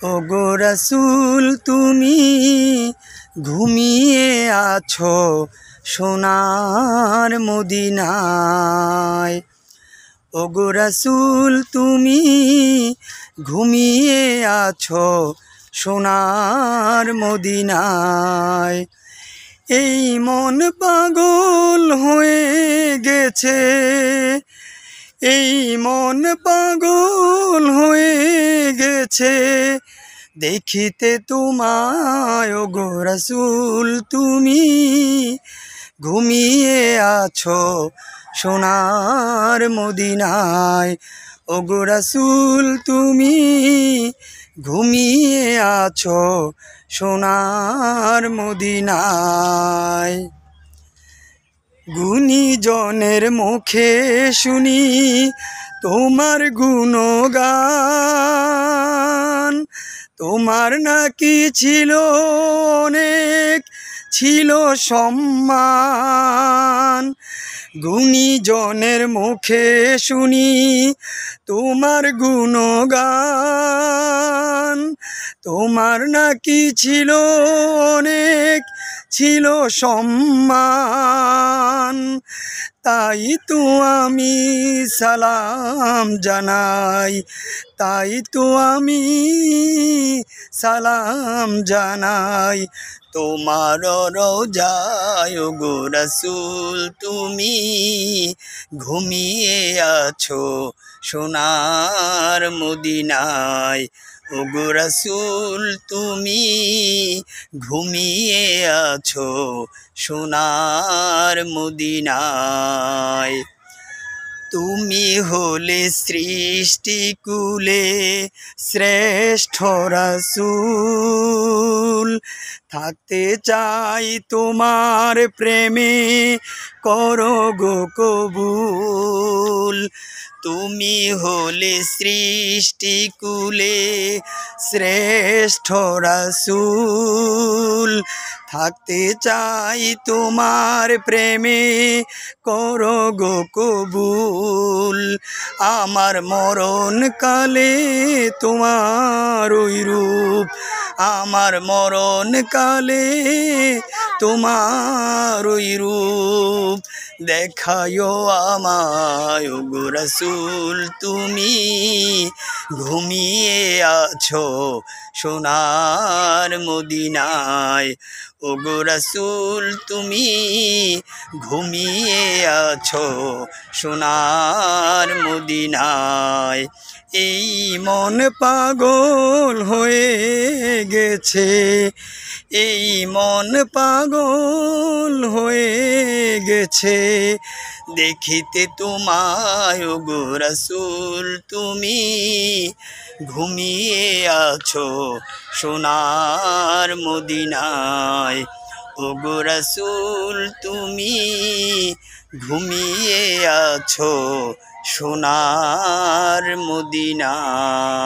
ওগো রাসূল তুমি ঘুমিয়ে আছো সোনার মদিনায়। ওগো রাসূল তুমি ঘুমিয়ে আছো সোনার মদিনায়। এই মন পাগল হয়ে গেছে, এই মন পাগল হয়ে গেছে দেখিতে তোমায়। ওগো রাসূল তুমি ঘুমিয়ে আছো সোনার মদিনায়। ওগো রাসূল তুমি ঘুমিয়ে আছো সোনার মদিনায়। গুণীজনের মুখে শুনি তোমার গুণগান, তোমার নাকি ছিল অনেক ছিল সম্মান। গুণীজনের মুখে শুনি তোমার গুণগান, তোমার নাকি ছিল অনেক ছিল সম্মান। তাই তো আমি সালাম জানাই, তাই তো আমি সালাম জানাই তোমার রওজায়। ওগো রাসূল তুমি ঘুমিয়ে আছো সোনার মদিনায়। ওগো রাসূল তুমি ঘুমিয়ে আছো সোনার মদিনায়। তুমি হলে সৃষ্টিকুলে শ্রেষ্ঠ রাসূল, থাকতে চাই তোমার প্রেমে করো গো কবুল। তুমি হলে সৃষ্টিকুলে শ্রেষ্ঠ রাসূল, থাকতে চাই তোমার প্রেমে করো গো কবুল। আমার মরণ কালে তোমার ওই রূপ, আমার মরণ কালে তোমার ওই রূপ দেখায়ো আমায়। ওগো রাসূল তুমি ঘুমিয়ে আছো সোনার মদিনায়। ওগো রাসূল তুমি ঘুমিয়ে আছো সোনার মদিনায়। এই মন পাগল হয়ে গেছে, এই মন পাগল হয়ে গেছে দেখিতে তোমায়। ওগো রাসূল তুমি ঘুমিয়ে আছো সোনার মদিনায়। ওগো রাসূল তুমি ঘুমিয়ে আছো সোনার মদিনায়।